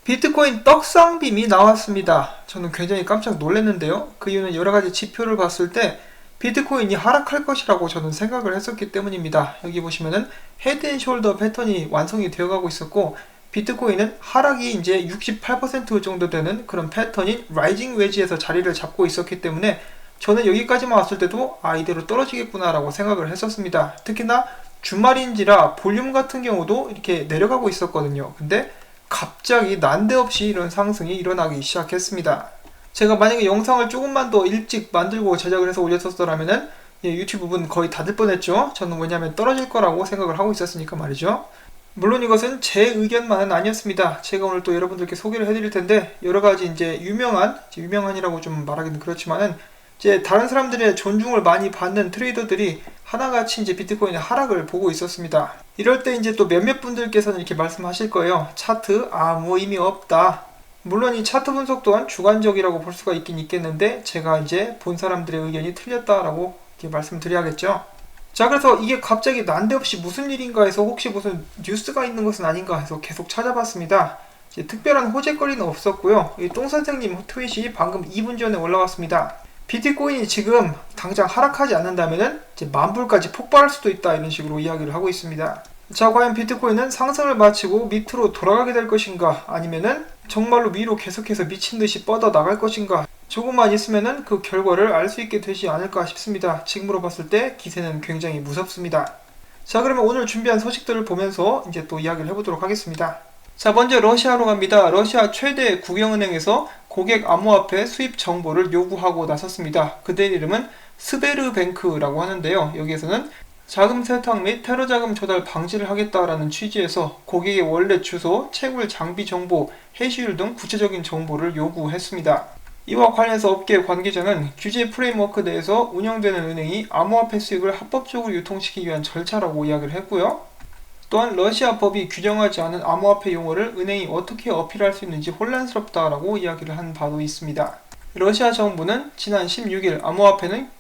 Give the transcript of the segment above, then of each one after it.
비트코인 떡상빔이 나왔습니다. 저는 굉장히 깜짝 놀랐는데요. 그 이유는 여러가지 지표를 봤을 때 비트코인이 하락할 것이라고 저는 생각을 했었기 때문입니다. 여기 보시면은 헤드앤숄더 패턴이 완성이 되어가고 있었고, 비트코인은 하락이 이제 68% 정도 되는 그런 패턴인 라이징 웨지에서 자리를 잡고 있었기 때문에 저는 여기까지만 왔을 때도 이대로 떨어지겠구나 라고 생각을 했었습니다. 특히나 주말인지라 볼륨 같은 경우도 이렇게 내려가고 있었거든요. 근데 갑자기 난데없이 이런 상승이 일어나기 시작했습니다. 제가 만약에 영상을 조금만 더 일찍 만들고 제작을 해서 올렸었더라면은 유튜브는 거의 닫을 뻔했죠. 저는 왜냐하면 떨어질 거라고 생각을 하고 있었으니까 말이죠. 물론 이것은 제 의견만은 아니었습니다. 제가 오늘 또 여러분들께 소개를 해드릴 텐데, 여러가지 이제 유명한이라고 좀 말하기는 그렇지만은 이제 다른 사람들의 존중을 많이 받는 트레이더들이 하나같이 이제 비트코인의 하락을 보고 있었습니다. 이럴 때 이제 또 몇몇 분들께서는 이렇게 말씀하실 거예요. 차트 아무 의미 없다. 물론 이 차트 분석 또한 주관적이라고 볼 수가 있긴 있겠는데, 제가 이제 본 사람들의 의견이 틀렸다라고 이렇게 말씀드려야겠죠. 자, 그래서 이게 갑자기 난데없이 무슨 일인가 해서 혹시 무슨 뉴스가 있는 것은 아닌가 해서 계속 찾아봤습니다. 이제 특별한 호재거리는 없었고요. 이 똥선생님 트윗이 방금 2분 전에 올라왔습니다. 비트코인이 지금 당장 하락하지 않는다면은 이제 만불까지 폭발할 수도 있다, 이런 식으로 이야기를 하고 있습니다. 자, 과연 비트코인은 상승을 마치고 밑으로 돌아가게 될 것인가, 아니면은 정말로 위로 계속해서 미친듯이 뻗어 나갈 것인가, 조금만 있으면은 그 결과를 알 수 있게 되지 않을까 싶습니다. 지금으로 봤을 때 기세는 굉장히 무섭습니다. 자, 그러면 오늘 준비한 소식들을 보면서 이제 또 이야기를 해보도록 하겠습니다. 자, 먼저 러시아로 갑니다. 러시아 최대 국영은행에서 고객 암호화폐 수입 정보를 요구하고 나섰습니다. 그들의 이름은 스베르뱅크라고 하는데요. 여기에서는 자금 세탁 및 테러 자금 조달 방지를 하겠다라는 취지에서 고객의 원래 주소, 채굴 장비 정보, 해시율 등 구체적인 정보를 요구했습니다. 이와 관련해서 업계 관계자는 규제 프레임워크 내에서 운영되는 은행이 암호화폐 수익을 합법적으로 유통시키기 위한 절차라고 이야기를 했고요. 또한 러시아 법이 규정하지 않은 암호화폐 용어를 은행이 어떻게 어필할 수 있는지 혼란스럽다라고 이야기를 한 바도 있습니다. 러시아 정부는 지난 16일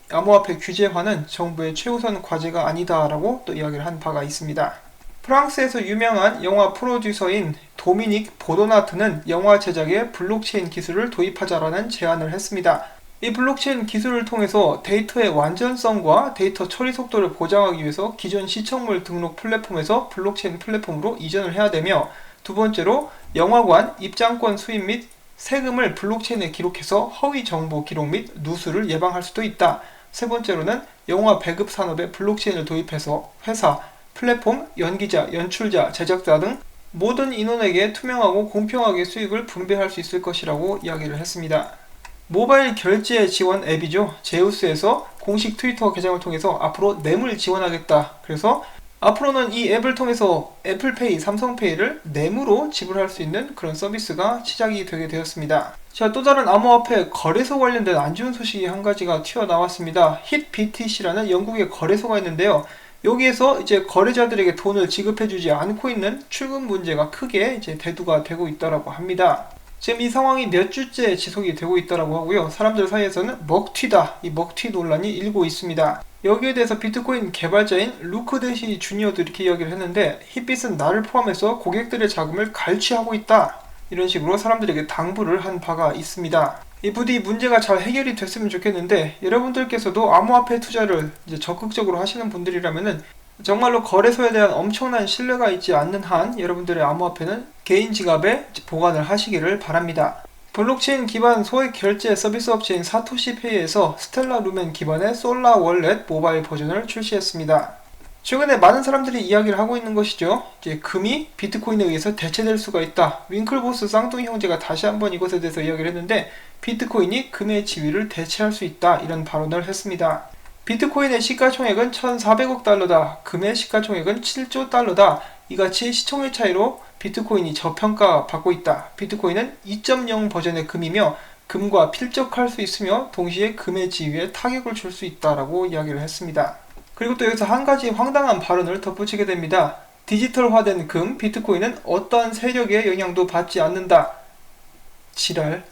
암호화폐 규제화는 정부의 최우선 과제가 아니다라고 또 이야기를 한 바가 있습니다. 프랑스에서 유명한 영화 프로듀서인 도미닉 보도나트는 영화 제작에 블록체인 기술을 도입하자라는 제안을 했습니다. 이 블록체인 기술을 통해서 데이터의 완전성과 데이터 처리 속도를 보장하기 위해서 기존 시청물 등록 플랫폼에서 블록체인 플랫폼으로 이전을 해야 되며, 두 번째로 영화관, 입장권 수입 및 세금을 블록체인에 기록해서 허위 정보 기록 및 누수를 예방할 수도 있다. 세 번째로는 영화 배급 산업에 블록체인을 도입해서 회사, 플랫폼, 연기자, 연출자, 제작자 등 모든 인원에게 투명하고 공평하게 수익을 분배할 수 있을 것이라고 이야기를 했습니다. 모바일 결제 지원 앱이죠. 제우스에서 공식 트위터 계정을 통해서 앞으로 뇌물 지원하겠다. 그래서 앞으로는 이 앱을 통해서 애플페이, 삼성페이를 뇌물로 지불할 수 있는 그런 서비스가 시작이 되게 되었습니다. 자, 또 다른 암호화폐 거래소 관련된 안 좋은 소식이 한 가지가 튀어나왔습니다. hitBTC라는 영국의 거래소가 있는데요. 여기에서 이제 거래자들에게 돈을 지급해주지 않고 있는 출금 문제가 크게 이제 대두가 되고 있다고 합니다. 지금 이 상황이 몇 주째 지속이 되고 있다고 하고요. 사람들 사이에서는 먹튀다, 이 먹튀 논란이 일고 있습니다. 여기에 대해서 비트코인 개발자인 루크 데시 주니어도 이렇게 이야기를 했는데, 힛빗은 나를 포함해서 고객들의 자금을 갈취하고 있다, 이런 식으로 사람들에게 당부를 한 바가 있습니다. 이 부디 문제가 잘 해결이 됐으면 좋겠는데, 여러분들께서도 암호화폐 투자를 이제 적극적으로 하시는 분들이라면은 정말로 거래소에 대한 엄청난 신뢰가 있지 않는 한 여러분들의 암호화폐는 개인 지갑에 보관을 하시기를 바랍니다. 블록체인 기반 소액 결제 서비스 업체인 사토시페이에서 스텔라 루멘 기반의 솔라 월렛 모바일 버전을 출시했습니다. 최근에 많은 사람들이 이야기를 하고 있는 것이죠. 이제 금이 비트코인에 의해서 대체될 수가 있다. 윙클보스 쌍둥이 형제가 다시 한번 이것에 대해서 이야기를 했는데, 비트코인이 금의 지위를 대체할 수 있다, 이런 발언을 했습니다. 비트코인의 시가총액은 1,400억 달러다. 금의 시가총액은 7조 달러다. 이같이 시총의 차이로 비트코인이 저평가받고 있다. 비트코인은 2.0 버전의 금이며 금과 필적할 수 있으며 동시에 금의 지위에 타격을 줄 수 있다라고 이야기를 했습니다. 그리고 또 여기서 한 가지 황당한 발언을 덧붙이게 됩니다. 디지털화된 금, 비트코인은 어떠한 세력의 영향도 받지 않는다. 지랄.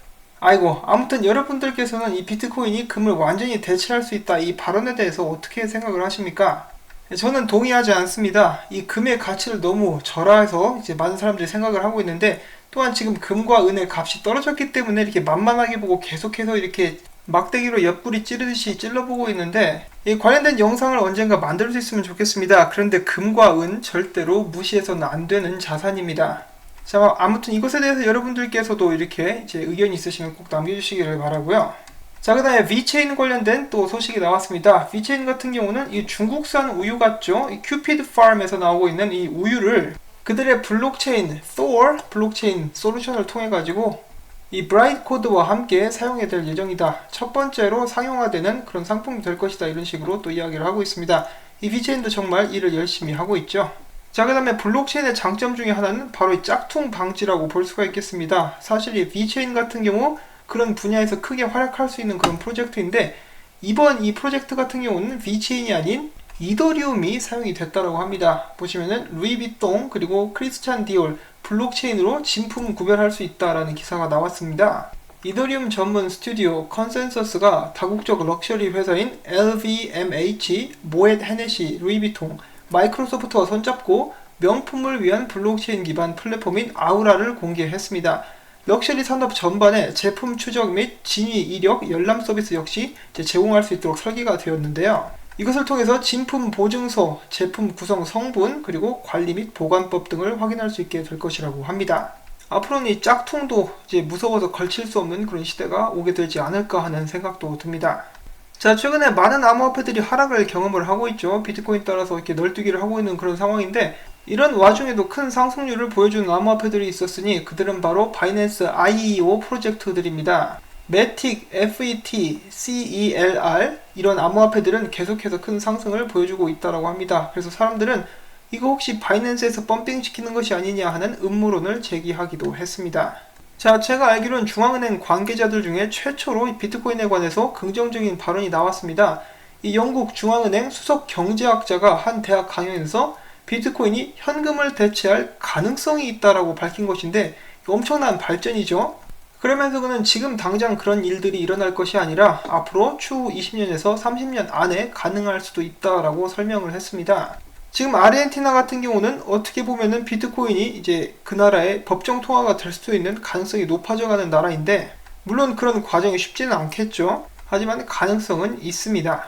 아이고, 아무튼 여러분들께서는 이 비트코인이 금을 완전히 대체할 수 있다, 이 발언에 대해서 어떻게 생각을 하십니까? 저는 동의하지 않습니다. 이 금의 가치를 너무 절하해서 이제 많은 사람들이 생각을 하고 있는데, 또한 지금 금과 은의 값이 떨어졌기 때문에 이렇게 만만하게 보고 계속해서 이렇게 막대기로 옆구리 찌르듯이 찔러보고 있는데, 이 관련된 영상을 언젠가 만들 수 있으면 좋겠습니다. 그런데 금과 은 절대로 무시해서는 안 되는 자산입니다. 자, 아무튼 이것에 대해서 여러분들께서도 이렇게 이제 의견이 있으시면 꼭 남겨주시기를 바라고요. 자, 그 다음에 V체인 관련된 또 소식이 나왔습니다. V체인 같은 경우는 이 중국산 우유 같죠? 이 큐피드 팜에서 나오고 있는 이 우유를 그들의 블록체인, Thor 블록체인 솔루션을 통해 가지고 이 브라이트 코드와 함께 사용이 될 예정이다. 첫 번째로 상용화되는 그런 상품이 될 것이다. 이런 식으로 또 이야기를 하고 있습니다. 이 V체인도 정말 일을 열심히 하고 있죠. 자, 그 다음에 블록체인의 장점 중에 하나는 바로 이 짝퉁 방지라고 볼 수가 있겠습니다. 사실 이 V체인 같은 경우 그런 분야에서 크게 활약할 수 있는 그런 프로젝트인데, 이번 이 프로젝트 같은 경우는 V체인이 아닌 이더리움이 사용이 됐다고 합니다. 보시면은 루이비통 그리고 크리스찬 디올 블록체인으로 진품 구별할 수 있다라는 기사가 나왔습니다. 이더리움 전문 스튜디오 컨센서스가 다국적 럭셔리 회사인 LVMH, 모엣 헤네시, 루이비통, 마이크로소프트와 손잡고 명품을 위한 블록체인 기반 플랫폼인 아우라를 공개했습니다. 럭셔리 산업 전반에 제품 추적 및 진위 이력, 열람 서비스 역시 제공할 수 있도록 설계가 되었는데요. 이것을 통해서 진품 보증서, 제품 구성 성분, 그리고 관리 및 보관법 등을 확인할 수 있게 될 것이라고 합니다. 앞으로는 이 짝퉁도 이제 무서워서 걸칠 수 없는 그런 시대가 오게 되지 않을까 하는 생각도 듭니다. 자, 최근에 많은 암호화폐들이 하락을 경험을 하고 있죠. 비트코인 따라서 이렇게 널뛰기를 하고 있는 그런 상황인데, 이런 와중에도 큰 상승률을 보여주는 암호화폐들이 있었으니 그들은 바로 바이낸스 IEO 프로젝트들입니다. 매틱, FET, CELR 이런 암호화폐들은 계속해서 큰 상승을 보여주고 있다고 합니다. 그래서 사람들은 이거 혹시 바이낸스에서 펌핑 시키는 것이 아니냐 하는 음모론을 제기하기도 했습니다. 자, 제가 알기로는 중앙은행 관계자들 중에 최초로 비트코인에 관해서 긍정적인 발언이 나왔습니다. 이 영국 중앙은행 수석 경제학자가 한 대학 강연에서 비트코인이 현금을 대체할 가능성이 있다라고 밝힌 것인데, 엄청난 발전이죠. 그러면서 그는 지금 당장 그런 일들이 일어날 것이 아니라 앞으로 추후 20년에서 30년 안에 가능할 수도 있다라고 설명을 했습니다. 지금 아르헨티나 같은 경우는 어떻게 보면은 비트코인이 이제 그 나라의 법정 통화가 될 수도 있는 가능성이 높아져가는 나라인데, 물론 그런 과정이 쉽지는 않겠죠. 하지만 가능성은 있습니다.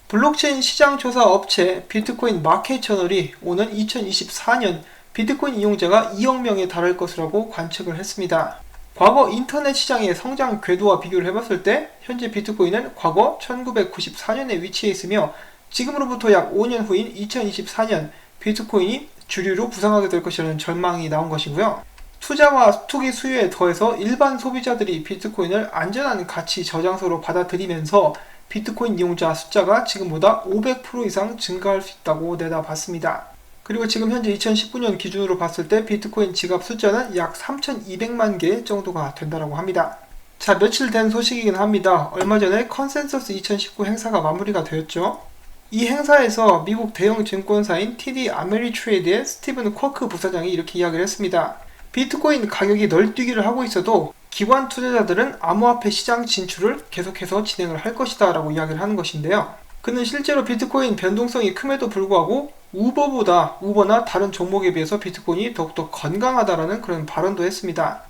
블록체인 시장 조사 업체 비트코인 마켓 저널이 오는 2024년 비트코인 이용자가 2억 명에 달할 것이라고 관측을 했습니다. 과거 인터넷 시장의 성장 궤도와 비교를 해봤을 때 현재 비트코인은 과거 1994년에 위치해 있으며, 지금으로부터 약 5년 후인 2024년 비트코인이 주류로 부상하게 될 것이라는 전망이 나온 것이고요. 투자와 투기 수요에 더해서 일반 소비자들이 비트코인을 안전한 가치 저장소로 받아들이면서 비트코인 이용자 숫자가 지금보다 500% 이상 증가할 수 있다고 내다봤습니다. 그리고 지금 현재 2019년 기준으로 봤을 때 비트코인 지갑 숫자는 약 3,200만 개 정도가 된다고 합니다. 자, 며칠 된 소식이긴 합니다. 얼마 전에 컨센서스 2019 행사가 마무리가 되었죠. 이 행사에서 미국 대형 증권사인 TD 아메리트레이드의 스티븐 쿼크 부사장이 이렇게 이야기를 했습니다. 비트코인 가격이 널뛰기를 하고 있어도 기관 투자자들은 암호화폐 시장 진출을 계속해서 진행을 할 것이다 라고 이야기를 하는 것인데요. 그는 실제로 비트코인 변동성이 큼에도 불구하고 우버나 다른 종목에 비해서 비트코인이 더욱더 건강하다라는 그런 발언도 했습니다.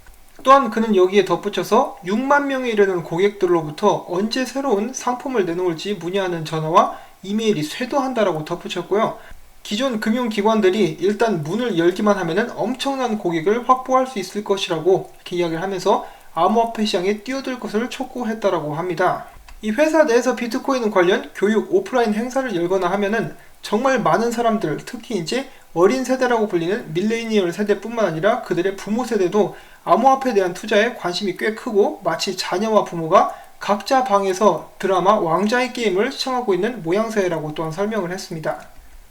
또한 그는 여기에 덧붙여서 6만 명에 이르는 고객들로부터 언제 새로운 상품을 내놓을지 문의하는 전화와 이메일이 쇄도한다라고 덧붙였고요. 기존 금융기관들이 일단 문을 열기만 하면은 엄청난 고객을 확보할 수 있을 것이라고 이렇게 이야기를 하면서 암호화폐 시장에 뛰어들 것을 촉구했다라고 합니다. 이 회사 내에서 비트코인 관련 교육 오프라인 행사를 열거나 하면은 정말 많은 사람들, 특히 이제 어린 세대라고 불리는 밀레니얼 세대뿐만 아니라 그들의 부모 세대도 암호화폐에 대한 투자에 관심이 꽤 크고, 마치 자녀와 부모가 각자 방에서 드라마 왕좌의 게임을 시청하고 있는 모양새라고 또한 설명을 했습니다.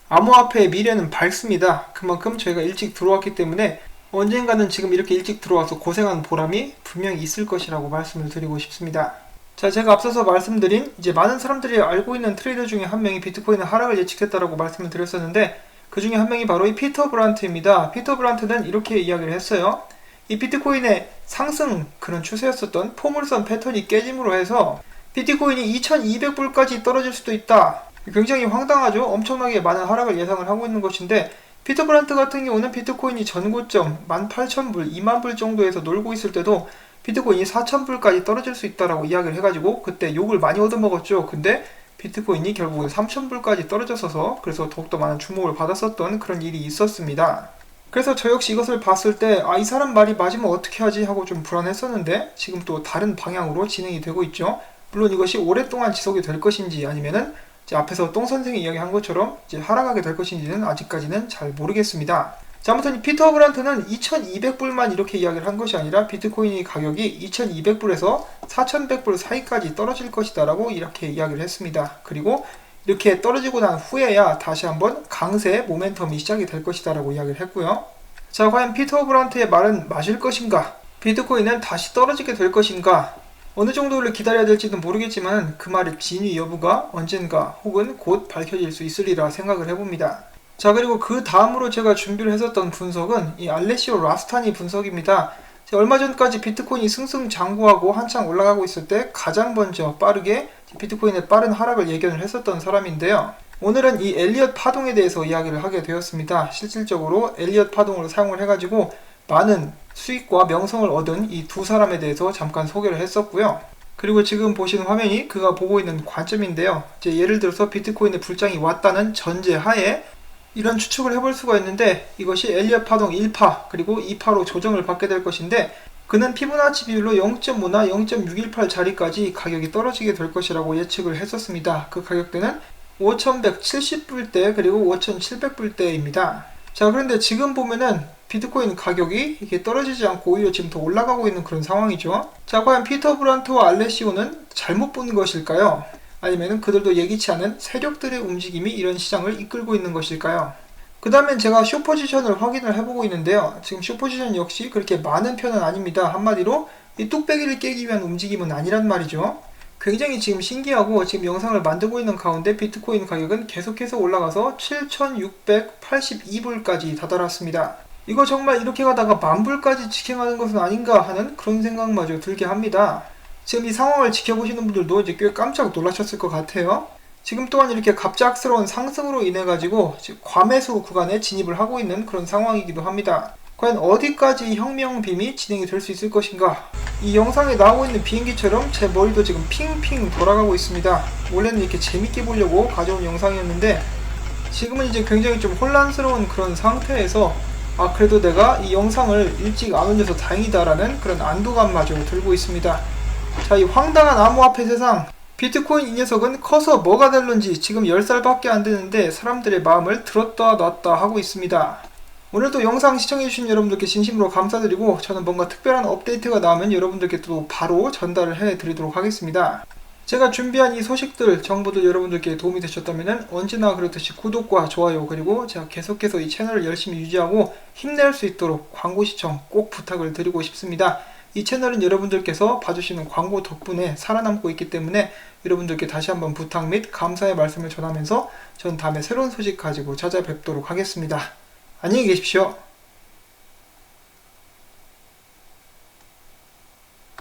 암호화폐의 미래는 밝습니다. 그만큼 저희가 일찍 들어왔기 때문에 언젠가는 지금 이렇게 일찍 들어와서 고생한 보람이 분명히 있을 것이라고 말씀을 드리고 싶습니다. 자, 제가 앞서서 말씀드린 이제 많은 사람들이 알고 있는 트레이더 중에 한 명이 비트코인의 하락을 예측했다라고 말씀을 드렸었는데, 그 중에 한 명이 바로 이 피터 브란트입니다. 피터 브란트는 이렇게 이야기를 했어요. 이 비트코인의 상승 그런 추세였었던 포물선 패턴이 깨짐으로 해서 비트코인이 2200불까지 떨어질 수도 있다. 굉장히 황당하죠. 엄청나게 많은 하락을 예상을 하고 있는 것인데, 피터 브란트 같은 경우는 비트코인이 전고점 18,000불, 2만불 정도에서 놀고 있을 때도 비트코인이 4,000불까지 떨어질 수 있다라고 이야기를 해가지고 그때 욕을 많이 얻어먹었죠. 근데 비트코인이 결국은 3,000불까지 떨어졌어서 그래서 더욱더 많은 주목을 받았었던 그런 일이 있었습니다. 그래서 저 역시 이것을 봤을 때 이 사람 말이 맞으면 어떻게 하지 하고 좀 불안했었는데 지금 또 다른 방향으로 진행이 되고 있죠. 물론 이것이 오랫동안 지속이 될 것인지 아니면은 이제 앞에서 똥 선생이 이야기한 것처럼 이제 하락하게 될 것인지는 아직까지는 잘 모르겠습니다. 자, 아무튼 이 피터 브란트는 2200불만 이렇게 이야기를 한 것이 아니라 비트코인의 가격이 2200불에서 4100불 사이까지 떨어질 것이다 라고 이렇게 이야기를 했습니다. 그리고 이렇게 떨어지고 난 후에야 다시 한번 강세 모멘텀이 시작이 될 것이다 라고 이야기를 했고요. 자, 과연 피터 브란트의 말은 맞을 것인가? 비트코인은 다시 떨어지게 될 것인가? 어느 정도를 기다려야 될지는 모르겠지만 그 말의 진위 여부가 언젠가 혹은 곧 밝혀질 수 있으리라 생각을 해봅니다. 자, 그리고 그 다음으로 제가 준비를 했었던 분석은 이 알레시오 라스타니 분석입니다. 얼마 전까지 비트코인이 승승장구하고 한창 올라가고 있을 때 가장 먼저 빠르게 비트코인의 빠른 하락을 예견을 했었던 사람인데요. 오늘은 이 엘리엇 파동에 대해서 이야기를 하게 되었습니다. 실질적으로 엘리엇 파동을 사용을 해가지고 많은 수익과 명성을 얻은 이 두 사람에 대해서 잠깐 소개를 했었고요. 그리고 지금 보시는 화면이 그가 보고 있는 관점인데요. 이제 예를 들어서 비트코인의 불장이 왔다는 전제하에 이런 추측을 해볼 수가 있는데 이것이 엘리엇 파동 1파 그리고 2파로 조정을 받게 될 것인데 그는 피보나치 비율로 0.5나 0.618 자리까지 가격이 떨어지게 될 것이라고 예측을 했었습니다. 그 가격대는 5170불대 그리고 5700불대입니다. 자, 그런데 지금 보면은 비트코인 가격이 이게 떨어지지 않고 오히려 지금 더 올라가고 있는 그런 상황이죠. 자, 과연 피터 브란트와 알레시오는 잘못 본 것일까요? 아니면 그들도 예기치 않은 세력들의 움직임이 이런 시장을 이끌고 있는 것일까요? 그 다음엔 제가 숏포지션을 확인을 해보고 있는데요. 지금 숏포지션 역시 그렇게 많은 편은 아닙니다. 한마디로 이 뚝배기를 깨기 위한 움직임은 아니란 말이죠. 굉장히 지금 신기하고 지금 영상을 만들고 있는 가운데 비트코인 가격은 계속해서 올라가서 7,682불까지 다다랐습니다. 이거 정말 이렇게 가다가 10,000불까지 직행하는 것은 아닌가 하는 그런 생각마저 들게 합니다. 지금 이 상황을 지켜보시는 분들도 이제 꽤 깜짝 놀라셨을 것 같아요. 지금 또한 이렇게 갑작스러운 상승으로 인해 가지고 과매수 구간에 진입을 하고 있는 그런 상황이기도 합니다. 과연 어디까지 혁명빔이 진행이 될 수 있을 것인가? 이 영상에 나오고 있는 비행기처럼 제 머리도 지금 핑핑 돌아가고 있습니다. 원래는 이렇게 재밌게 보려고 가져온 영상이었는데 지금은 이제 굉장히 좀 혼란스러운 그런 상태에서 그래도 내가 이 영상을 일찍 안 올려서 다행이다라는 그런 안도감마저 들고 있습니다. 자, 이 황당한 암호화폐 세상, 비트코인 이 녀석은 커서 뭐가 될런지 지금 10살밖에 안 되는데 사람들의 마음을 들었다 놨다 하고 있습니다. 오늘도 영상 시청해주신 여러분들께 진심으로 감사드리고 저는 뭔가 특별한 업데이트가 나오면 여러분들께 또 바로 전달을 해드리도록 하겠습니다. 제가 준비한 이 소식들, 정보들 여러분들께 도움이 되셨다면 언제나 그렇듯이 구독과 좋아요 그리고 제가 계속해서 이 채널을 열심히 유지하고 힘낼 수 있도록 광고 시청 꼭 부탁을 드리고 싶습니다. 이 채널은 여러분들께서 봐주시는 광고 덕분에 살아남고 있기 때문에 여러분들께 다시 한번 부탁 및 감사의 말씀을 전하면서 전 다음에 새로운 소식 가지고 찾아뵙도록 하겠습니다. 안녕히 계십시오.